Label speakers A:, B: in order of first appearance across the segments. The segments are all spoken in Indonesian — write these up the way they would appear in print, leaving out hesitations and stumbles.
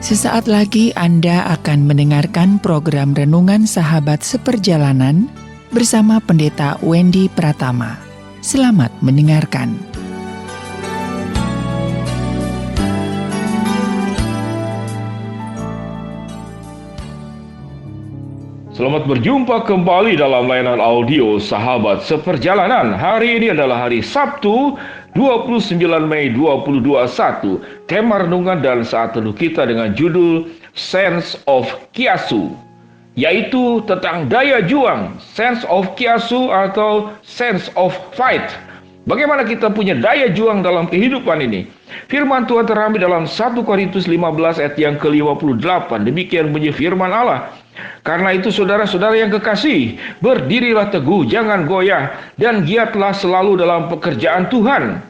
A: Sesaat lagi Anda akan mendengarkan program Renungan Sahabat Seperjalanan bersama Pendeta Wendy Pratama. Selamat mendengarkan.
B: Selamat berjumpa kembali dalam layanan audio Sahabat Seperjalanan. Hari ini adalah hari Sabtu, 29 Mei 2021. Tema renungan dan saat teduh kita dengan judul Sense of Kiasu, yaitu tentang daya juang, sense of kiasu atau sense of fight. Bagaimana kita punya daya juang dalam kehidupan ini? Firman Tuhan terambil dalam 1 Korintus 15 ayat yang ke-58. Demikian bunyi firman Allah. Karena itu saudara-saudara yang kekasih, berdirilah teguh, jangan goyah, dan giatlah selalu dalam pekerjaan Tuhan.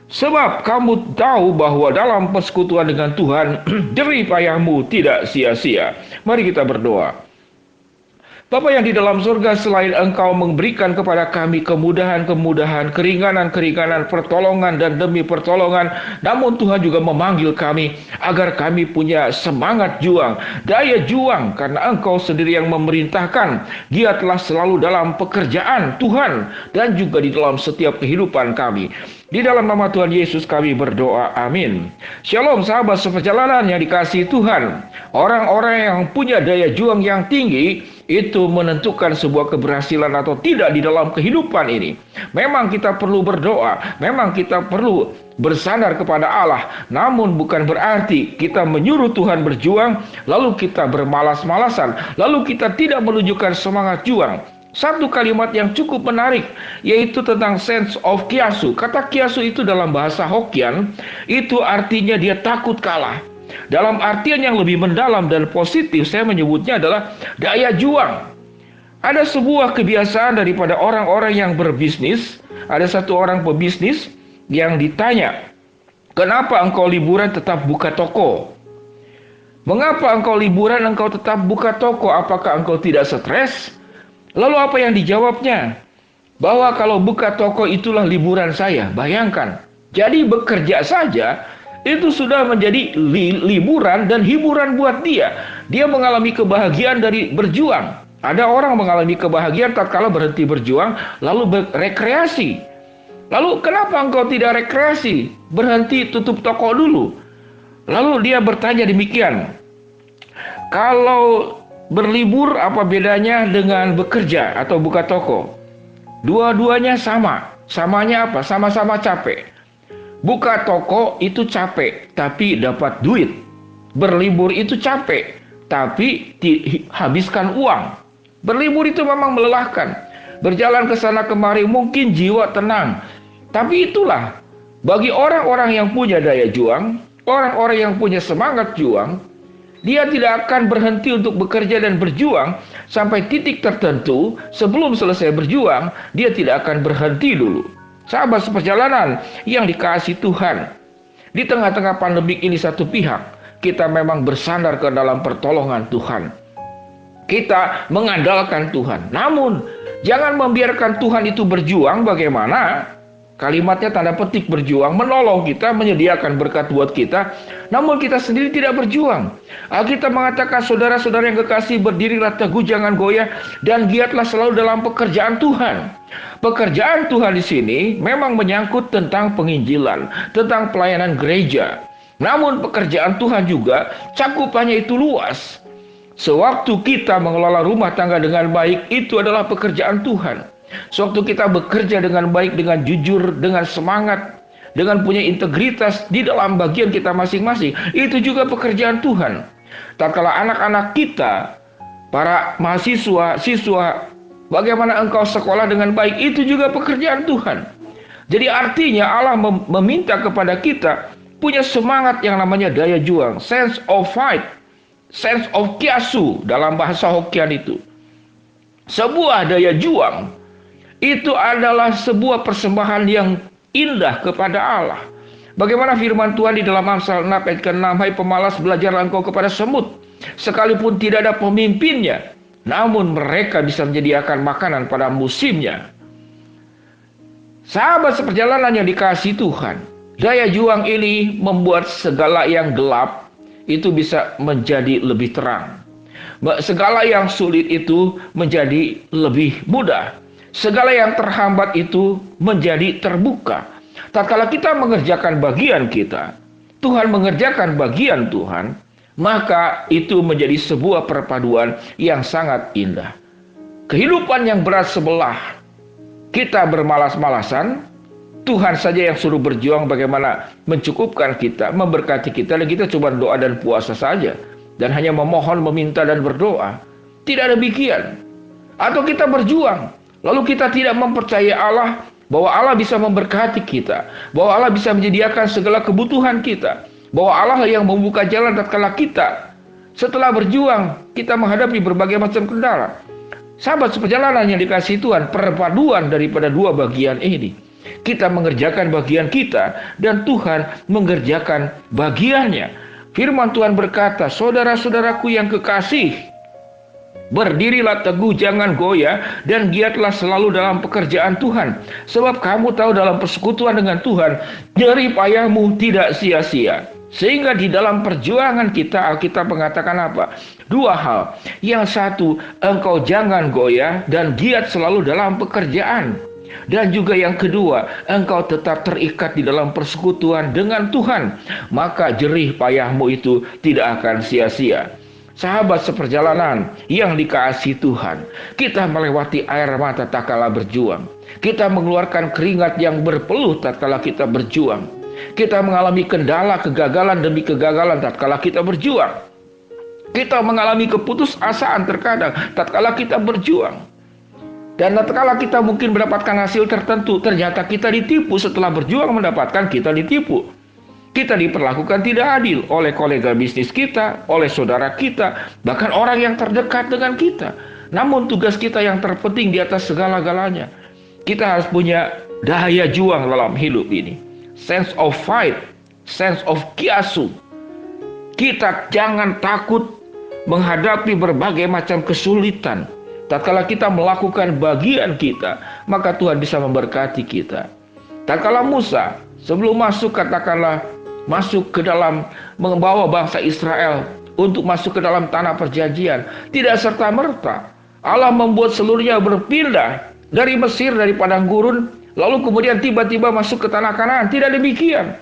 B: Sebab kamu tahu bahwa dalam persekutuan dengan Tuhan, jerih payahmu tidak sia-sia. Mari kita berdoa. Bapa yang di dalam surga, selain Engkau memberikan kepada kami kemudahan-kemudahan, keringanan-keringanan, pertolongan dan demi pertolongan, namun Tuhan juga memanggil kami agar kami punya semangat juang, daya juang, karena Engkau sendiri yang memerintahkan. Giatlah selalu dalam pekerjaan Tuhan dan juga di dalam setiap kehidupan kami. Di dalam nama Tuhan Yesus kami berdoa, amin. Shalom sahabat seperjalanan yang dikasihi Tuhan. Orang-orang yang punya daya juang yang tinggi itu menentukan sebuah keberhasilan atau tidak di dalam kehidupan ini. Memang kita perlu berdoa, memang kita perlu bersandar kepada Allah. Namun bukan berarti kita menyuruh Tuhan berjuang, lalu kita bermalas-malasan, lalu kita tidak menunjukkan semangat juang. Satu kalimat yang cukup menarik, yaitu tentang sense of kiasu. Kata kiasu itu dalam bahasa Hokkien, itu artinya dia takut kalah. Dalam artian yang lebih mendalam dan positif, saya menyebutnya adalah daya juang. Ada sebuah kebiasaan daripada orang-orang yang berbisnis. Ada satu orang pebisnis yang ditanya, kenapa engkau liburan tetap buka toko? Mengapa engkau liburan engkau tetap buka toko? Apakah engkau tidak stres? Lalu apa yang dijawabnya? Bahwa kalau buka toko itulah liburan saya. Bayangkan, jadi bekerja saja itu sudah menjadi liburan dan hiburan buat dia. Dia mengalami kebahagiaan dari berjuang. Ada orang mengalami kebahagiaan tatkala berhenti berjuang lalu berekreasi. Lalu kenapa engkau tidak rekreasi? Berhenti, tutup toko dulu. Lalu dia bertanya demikian, kalau berlibur apa bedanya dengan bekerja atau buka toko? Dua-duanya sama. Samanya apa? Sama-sama capek. Buka toko itu capek, tapi dapat duit. Berlibur itu capek, tapi habiskan uang. Berlibur itu memang melelahkan. Berjalan ke sana kemari mungkin jiwa tenang. Tapi itulah, bagi orang-orang yang punya daya juang, orang-orang yang punya semangat juang, dia tidak akan berhenti untuk bekerja dan berjuang sampai titik tertentu. Sebelum selesai berjuang, dia tidak akan berhenti dulu. Sahabat seperjalanan yang dikasihi Tuhan, di tengah-tengah pandemik ini satu pihak, kita memang bersandar ke dalam pertolongan Tuhan. Kita mengandalkan Tuhan. Namun, jangan membiarkan Tuhan itu berjuang. Bagaimana? Kalimatnya tanda petik berjuang, menolong kita, menyediakan berkat buat kita, namun kita sendiri tidak berjuang. Alkitab mengatakan, saudara-saudara yang kekasih, berdirilah teguh, jangan goyah, dan giatlah selalu dalam pekerjaan Tuhan. Pekerjaan Tuhan di sini memang menyangkut tentang penginjilan, tentang pelayanan gereja. Namun pekerjaan Tuhan juga cakupannya itu luas. Sewaktu kita mengelola rumah tangga dengan baik, itu adalah pekerjaan Tuhan. Sewaktu kita bekerja dengan baik, dengan jujur, dengan semangat, dengan punya integritas di dalam bagian kita masing-masing, itu juga pekerjaan Tuhan. Tatkala anak-anak kita, para mahasiswa, siswa, bagaimana engkau sekolah dengan baik, itu juga pekerjaan Tuhan. Jadi artinya Allah meminta kepada kita punya semangat yang namanya daya juang, sense of fight, sense of kiasu dalam bahasa Hokkien itu. Sebuah daya juang itu adalah sebuah persembahan yang indah kepada Allah. Bagaimana firman Tuhan di dalam Amsal 6 ayat ke-6, hai pemalas, belajarlah engkau kepada semut, sekalipun tidak ada pemimpinnya, namun mereka bisa menyediakan makanan pada musimnya. Sahabat seperjalanan yang dikasihi Tuhan, daya juang ini membuat segala yang gelap, itu bisa menjadi lebih terang. Segala yang sulit itu menjadi lebih mudah. Segala yang terhambat itu menjadi terbuka. Tatkala kita mengerjakan bagian kita, Tuhan mengerjakan bagian Tuhan, maka itu menjadi sebuah perpaduan yang sangat indah. Kehidupan yang berat sebelah, kita bermalas-malasan, Tuhan saja yang suruh berjuang bagaimana mencukupkan kita, memberkati kita, dan kita cuma doa dan puasa saja. Dan hanya memohon, meminta, dan berdoa. Tidak demikian. Atau kita berjuang, lalu kita tidak mempercayai Allah, bahwa Allah bisa memberkati kita, bahwa Allah bisa menyediakan segala kebutuhan kita, bahwa Allah yang membuka jalan tatkala kita setelah berjuang, kita menghadapi berbagai macam kendala. Sahabat seperjalanan yang dikasihi Tuhan, perpaduan daripada dua bagian ini. Kita mengerjakan bagian kita, dan Tuhan mengerjakan bagiannya. Firman Tuhan berkata, saudara-saudaraku yang kekasih, berdirilah teguh, jangan goyah, dan giatlah selalu dalam pekerjaan Tuhan. Sebab kamu tahu dalam persekutuan dengan Tuhan, jerih payahmu tidak sia-sia. Sehingga di dalam perjuangan kita, Alkitab mengatakan apa? Dua hal. Yang satu, engkau jangan goyah dan giat selalu dalam pekerjaan. Dan juga yang kedua, engkau tetap terikat di dalam persekutuan dengan Tuhan. Maka jerih payahmu itu tidak akan sia-sia. Sahabat seperjalanan yang dikasihi Tuhan, kita melewati air mata tatkala berjuang. Kita mengeluarkan keringat yang berpeluh tatkala kita berjuang. Kita mengalami kendala, kegagalan demi kegagalan tatkala kita berjuang. Kita mengalami keputusasaan terkadang tatkala kita berjuang. Dan tatkala kita mungkin mendapatkan hasil tertentu, ternyata kita ditipu. Setelah berjuang mendapatkan, kita ditipu. Kita diperlakukan tidak adil oleh kolega bisnis kita, oleh saudara kita, bahkan orang yang terdekat dengan kita. Namun tugas kita yang terpenting di atas segala-galanya, kita harus punya daya juang dalam hidup ini. Sense of fight, sense of kiasu. Kita jangan takut menghadapi berbagai macam kesulitan. Tatkala kita melakukan bagian kita, maka Tuhan bisa memberkati kita. Tatkala Musa sebelum masuk, katakanlah masuk ke dalam, membawa bangsa Israel untuk masuk ke dalam tanah perjanjian, tidak serta-merta Allah membuat seluruhnya berpindah dari Mesir, dari padang gurun, lalu kemudian tiba-tiba masuk ke tanah Kanaan. Tidak demikian.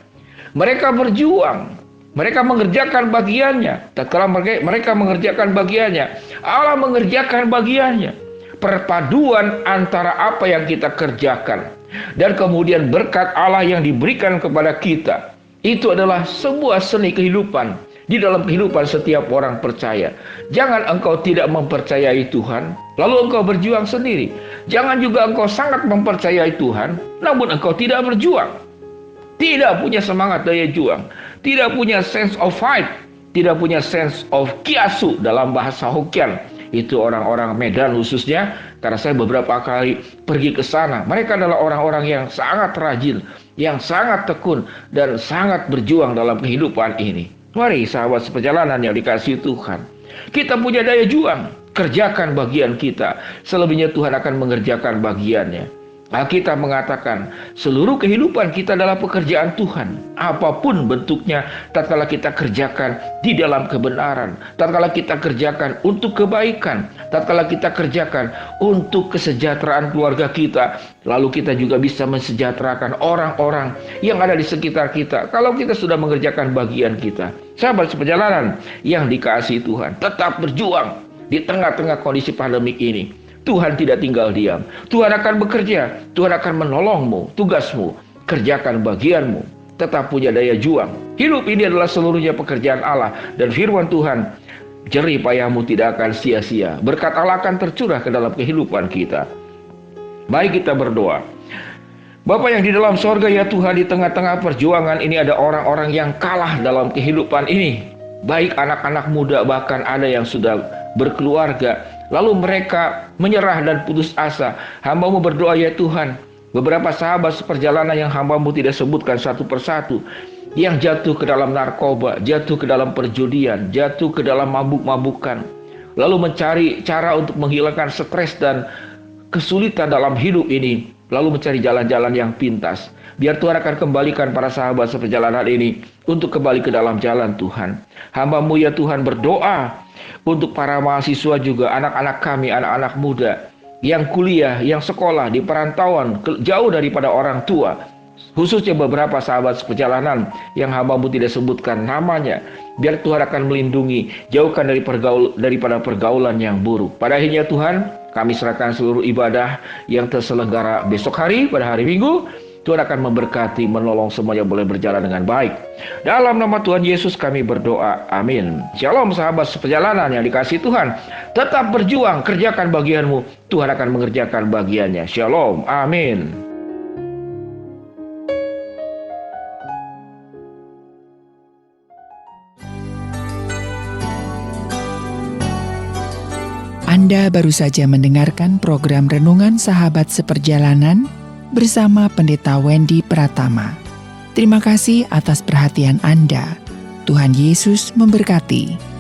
B: Mereka berjuang, mereka mengerjakan bagiannya. Tatkala mereka mengerjakan bagiannya, Allah mengerjakan bagiannya. Perpaduan antara apa yang kita kerjakan dan kemudian berkat Allah yang diberikan kepada kita, itu adalah sebuah seni kehidupan di dalam kehidupan setiap orang percaya. Jangan engkau tidak mempercayai Tuhan, lalu engkau berjuang sendiri. Jangan juga engkau sangat mempercayai Tuhan, namun engkau tidak berjuang. Tidak punya semangat daya juang, tidak punya sense of fight, tidak punya sense of kiasu dalam bahasa Hokkien. Itu orang-orang Medan khususnya, karena saya beberapa kali pergi ke sana. Mereka adalah orang-orang yang sangat rajin, yang sangat tekun, dan sangat berjuang dalam kehidupan ini. Mari sahabat seperjalanan yang dikasihi Tuhan, kita punya daya juang, kerjakan bagian kita. Selebihnya Tuhan akan mengerjakan bagiannya. Alkitab mengatakan seluruh kehidupan kita adalah pekerjaan Tuhan. Apapun bentuknya, tatkala kita kerjakan di dalam kebenaran, tatkala kita kerjakan untuk kebaikan, tatkala kita kerjakan untuk kesejahteraan keluarga kita, lalu kita juga bisa mensejahterakan orang-orang yang ada di sekitar kita. Kalau kita sudah mengerjakan bagian kita, sahabat seperjalanan yang dikasihi Tuhan, tetap berjuang di tengah-tengah kondisi pandemik ini. Tuhan tidak tinggal diam. Tuhan akan bekerja. Tuhan akan menolongmu. Tugasmu, kerjakan bagianmu. Tetap punya daya juang. Hidup ini adalah seluruhnya pekerjaan Allah. Dan firman Tuhan, jerih payahmu tidak akan sia-sia. Berkat Allah akan tercurah ke dalam kehidupan kita. Mari kita berdoa. Bapa yang di dalam sorga, ya Tuhan, di tengah-tengah perjuangan ini ada orang-orang yang kalah dalam kehidupan ini. Baik anak-anak muda, bahkan ada yang sudah berkeluarga. Lalu mereka menyerah dan putus asa. Hamba-Mu berdoa, ya Tuhan, beberapa sahabat seperjalanan yang hamba-Mu tidak sebutkan satu persatu, yang jatuh ke dalam narkoba, jatuh ke dalam perjudian, jatuh ke dalam mabuk-mabukan, lalu mencari cara untuk menghilangkan stres dan kesulitan dalam hidup ini, lalu mencari jalan-jalan yang pintas. Biar Tuhan akan kembalikan para sahabat seperjalanan ini untuk kembali ke dalam jalan Tuhan. Hamba-Mu ya Tuhan berdoa untuk para mahasiswa juga, anak-anak kami, anak-anak muda yang kuliah, yang sekolah di perantauan jauh daripada orang tua. Khususnya beberapa sahabat seperjalanan yang hamba-Mu tidak sebutkan namanya. Biar Tuhan akan melindungi, jauhkan daripada pergaulan yang buruk. Pada akhirnya Tuhan, kami serahkan seluruh ibadah yang terselenggara besok hari, pada hari Minggu. Tuhan akan memberkati, menolong semuanya boleh berjalan dengan baik. Dalam nama Tuhan Yesus kami berdoa. Amin. Shalom sahabat seperjalanan yang dikasihi Tuhan. Tetap berjuang, kerjakan bagianmu. Tuhan akan mengerjakan bagiannya. Shalom. Amin.
A: Anda baru saja mendengarkan program Renungan Sahabat Seperjalanan bersama Pendeta Wendy Pratama. Terima kasih atas perhatian Anda. Tuhan Yesus memberkati.